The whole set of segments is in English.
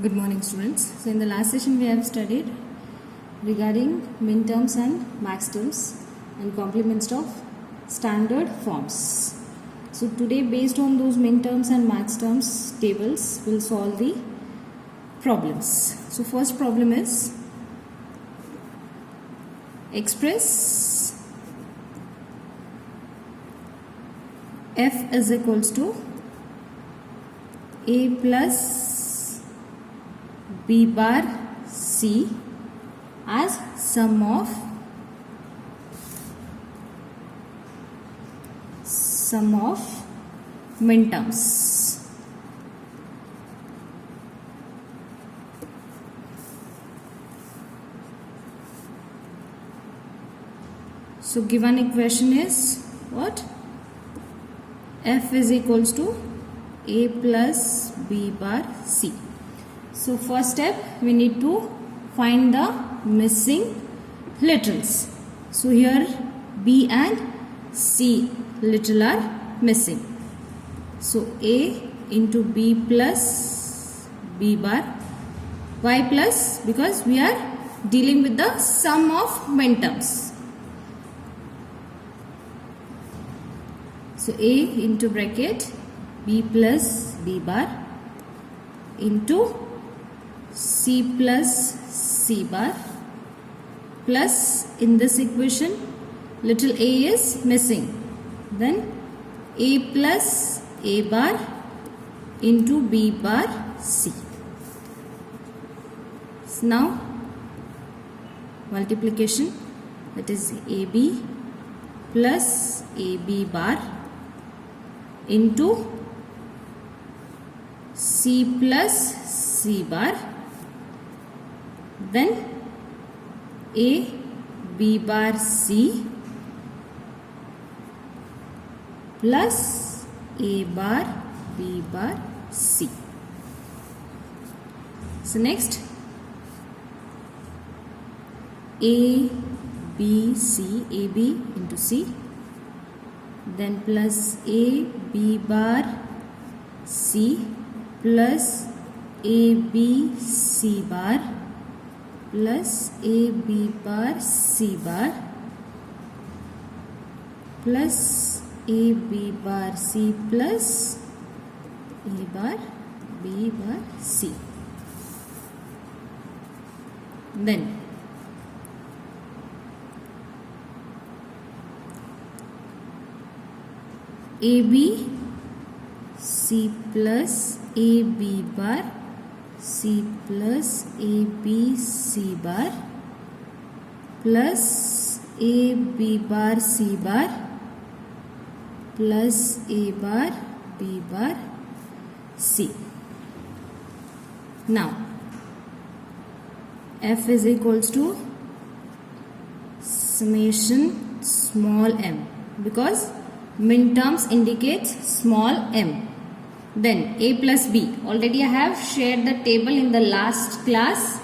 Good morning, students. So in the last session we have studied regarding min terms and max terms and complements of standard forms. So today, based on those min terms and max terms tables, we'll solve the problems. So first problem is express f is equals to a plus b bar c as sum of min terms. So given equation is what? F is equals to a plus b bar c. So first step, we need to find the missing literals. So here b and c literal are missing. So a into b plus b bar. Why plus? Because we are dealing with the sum of min terms. So a into bracket b plus b bar into c plus c bar plus, in this equation little a is missing, then a plus a bar into b bar c. So now multiplication, that is ab plus ab bar into c plus c bar, then a b bar c plus a bar b bar c. So next a b c, a b into c, then plus a b bar c plus a b c bar plus a b bar c bar plus a b bar c plus a bar b bar c. Then ab c plus a b bar c plus a b c bar plus a b bar c bar plus a bar b bar c. Now f is equals to summation small m, because min terms indicates small m. Then a plus b, already I have shared the table in the last class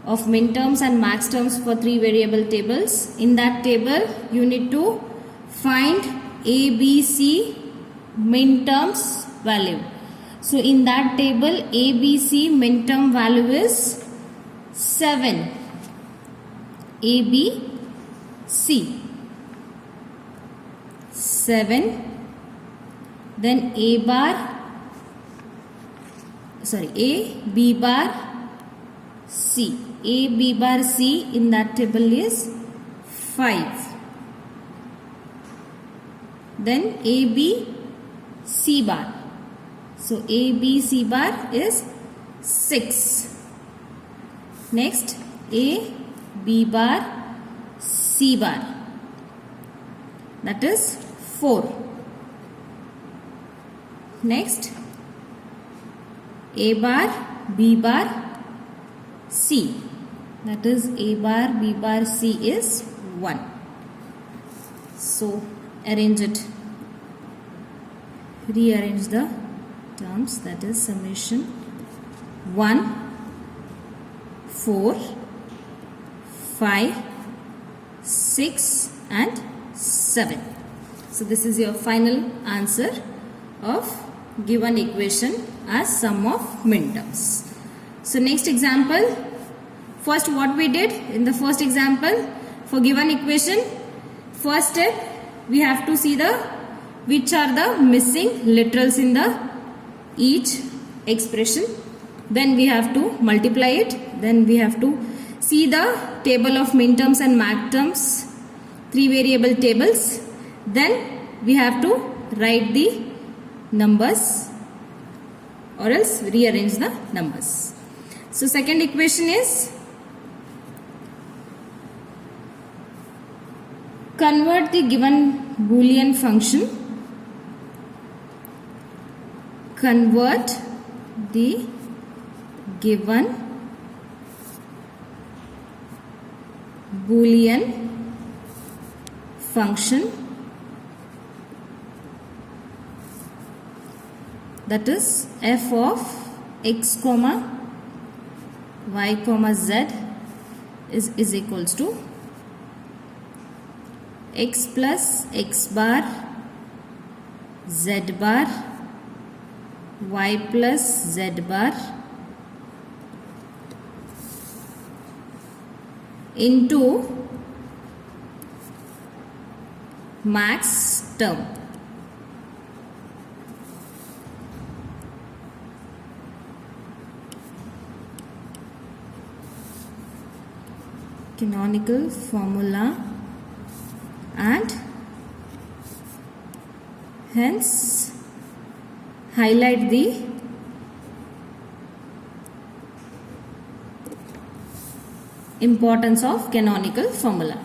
of min terms and max terms for 3 variable tables. In that table you need to find a, b, c min terms value. So in that table a, b, c min term value is 7. a, b, c 7. Then a b bar c, a b bar c in that table is 5. Then a b c bar, so a b c bar is 6. Next a b bar c bar, that is 4. Next a bar b bar c, that is a bar b bar c is 1. So arrange it, rearrange the terms, that is summation 1, 4, 5, 6 and 7. So this is your final answer of given equation as sum of min terms. So next example, first what we did in the first example, for given equation, first step we have to see which are the missing literals in the each expression. Then we have to multiply it. Then we have to see the table of minterms and maxterms, 3 variable tables. Then we have to write the numbers or else rearrange the numbers. So second equation is convert the given Boolean function. Convert the given Boolean function, that is f of x comma y comma z is equals to x plus x bar z bar y plus z bar into max term. Canonical formula, and hence highlight the importance of canonical formula.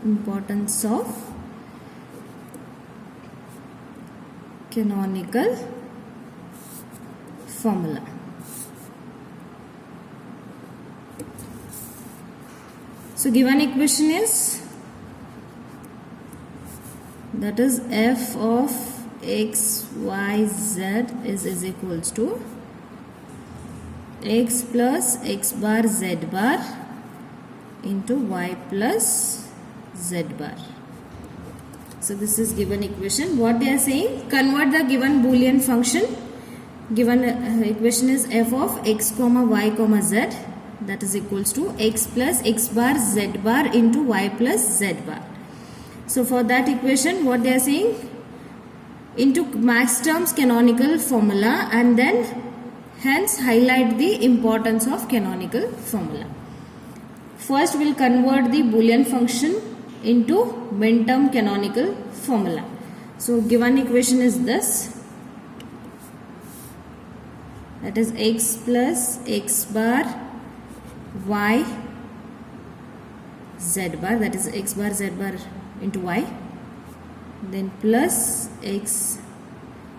Importance of canonical formula. So given equation is, that is f of x y z is equals to x plus x bar z bar into y plus z bar. So this is given equation. What they are saying, convert the given Boolean function. Given equation is f of x comma y comma z, that is equals to x plus x bar z bar into y plus z bar. So for that equation, what they are saying, into max terms canonical formula, and then hence highlight the importance of canonical formula. First we will convert the Boolean function into minterm canonical formula. So given equation is this, that is x plus x bar y z bar, that is x bar z bar into y, then plus x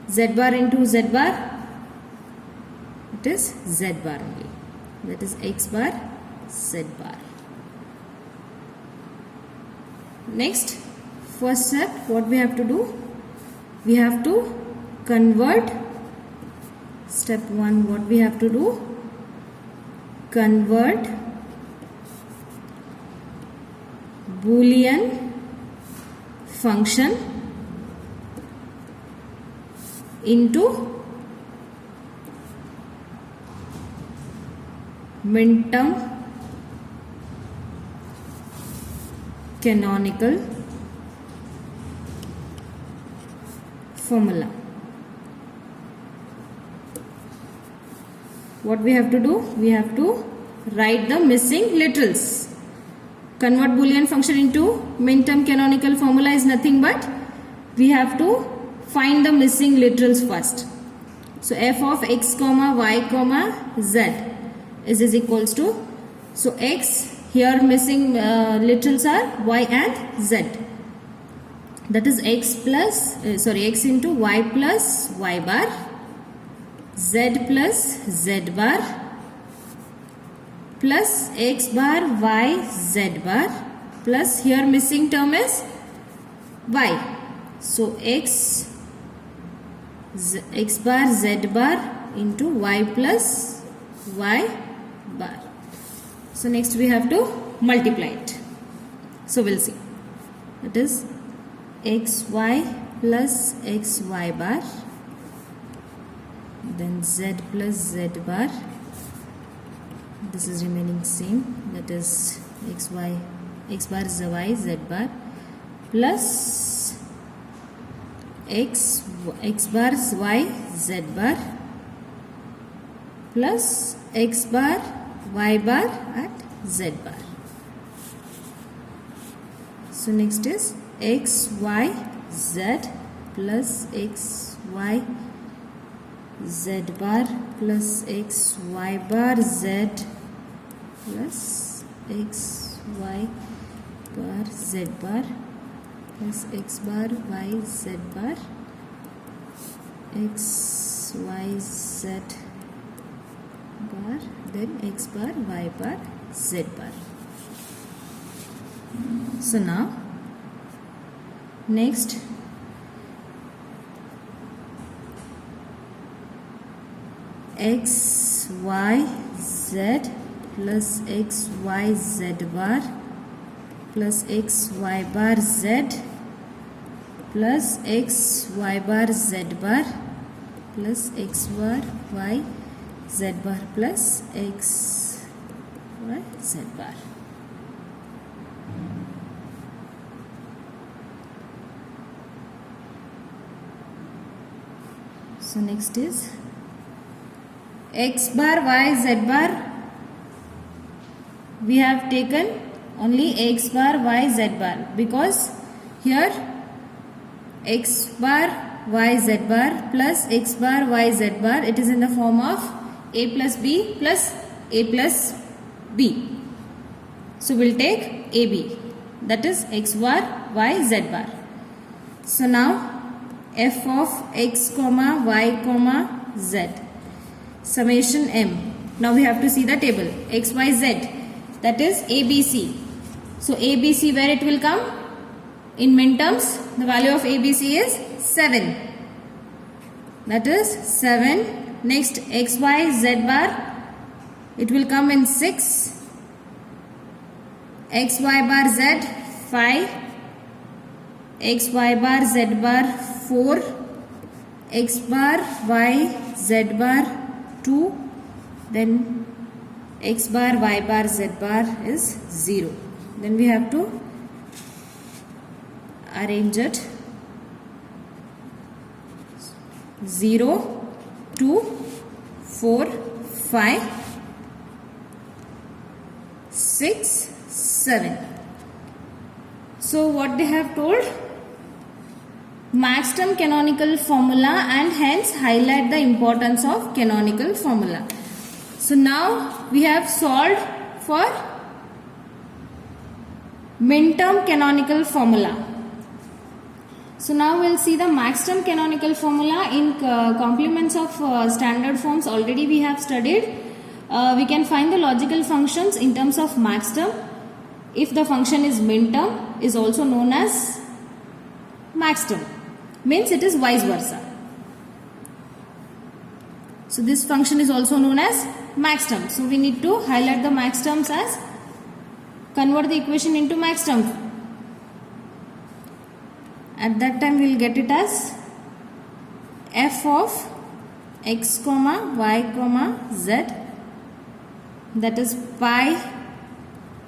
z bar into z bar, it is z bar only, that is x bar z bar. Next, first step, what we have to do, we have to convert. Step 1, what we have to do, convert Boolean function into minterm canonical formula. What we have to do, we have to write the missing literals. Convert Boolean function into minterm canonical formula is nothing but we have to find the missing literals first. So f of x comma y comma z is equals to, so x, here missing literals are y and z, that is x plus x into y plus y bar, z plus z bar, plus x bar y z bar, plus here missing term is y, so x bar z bar into y plus y bar. So next we have to multiply it. So we'll see, that is x y plus xy bar, then z plus z bar, this is remaining same, that is x bar y z bar plus x bar y z bar plus x bar y bar at z bar. So next is x y z plus x y z bar plus x y bar z plus x y bar z bar plus x bar y z bar x y z bar, then x bar y bar z bar. So now next x y z plus x y z bar plus x y bar z plus x y bar z bar plus x bar y z bar plus x y z bar. So next is x bar y z bar, we have taken only x bar y z bar because here x bar y z bar plus x bar y z bar, it is in the form of a plus b plus a plus b. So we'll take ab, that is x bar y z bar. So now f of x comma y comma z summation m. Now we have to see the table x y z, that is ABC. So ABC, where it will come in min terms, the value of ABC is 7, that is 7. Next x y z bar, it will come in 6, x y bar z 5, x y bar z bar 4, x bar y z bar 2, then x bar y bar z bar is 0. Then we have to arrange it 0, 2, 4, 5, 6, 7. So what they have told? Max term canonical formula, and hence highlight the importance of canonical formula. So now we have solved for min term canonical formula. So now we'll see the max term canonical formula in complements of standard forms. Already we have studied. We can find the logical functions in terms of max term. If the function is min term, is also known as max term. Means it is vice versa. So this function is also known as max term. So we need to highlight the max terms as, convert the equation into max term. At that time we will get it as f of x comma y comma z, that is pi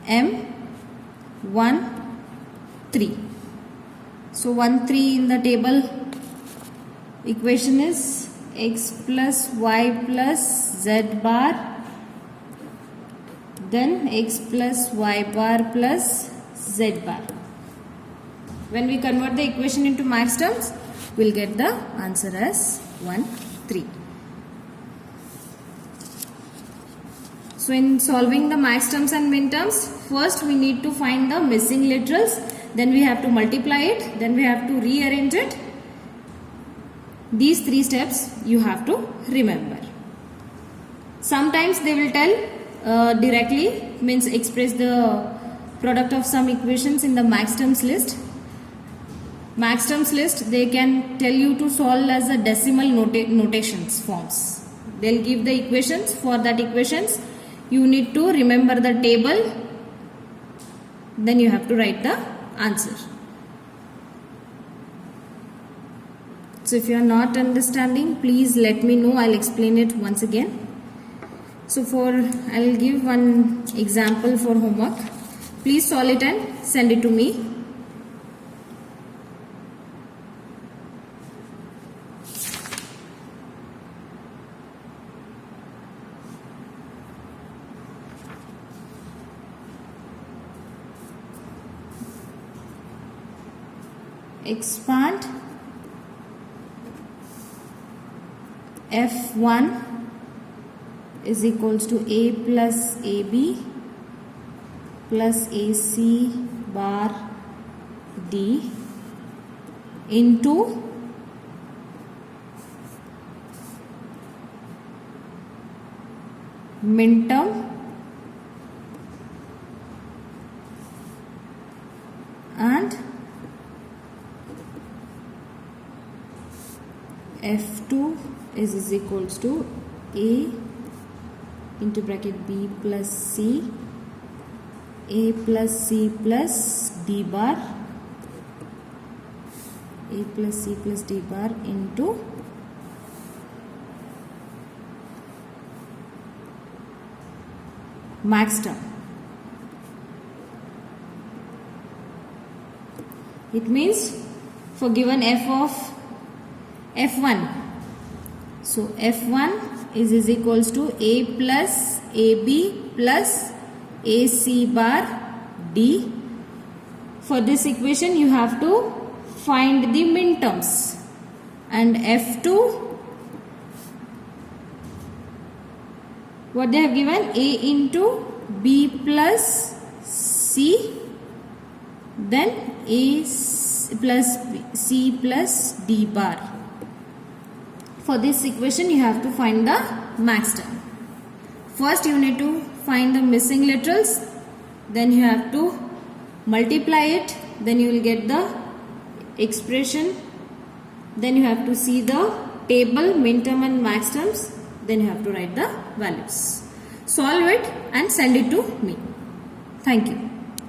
m 1 3. So 1 3 in the table equation is x plus y plus z bar, then x plus y bar plus z bar. When we convert the equation into max terms, we will get the answer as 1 3. So in solving the max terms and min terms, first we need to find the missing literals, then we have to multiply it, then we have to rearrange it. These 3 steps you have to remember. Sometimes they will tell directly, means express the product of some equations in the max terms list. Max terms list, they can tell you to solve as a decimal notations forms. They will give the equations. For that equations, you need to remember the table, then you have to write the answer. So if you are not understanding, please let me know. I'll explain it once again. So I'll give one example for homework. Please solve it and send it to me. Expand F1 is equals to A plus AB plus AC bar D into minterm and F2 is equals to A into bracket B plus C, A plus C plus D bar, A plus C plus D bar into max term. It means for given f of F1, so F1 is equals to A plus AB plus AC bar D. For this equation you have to find the minterms, and F2, what they have given, A into B plus C, then A plus C plus D bar. For this equation you have to find the max term. First you need to find the missing literals, then you have to multiply it, then you will get the expression, then you have to see the table minterm and max terms, then you have to write the values. Solve it and send it to me. Thank you.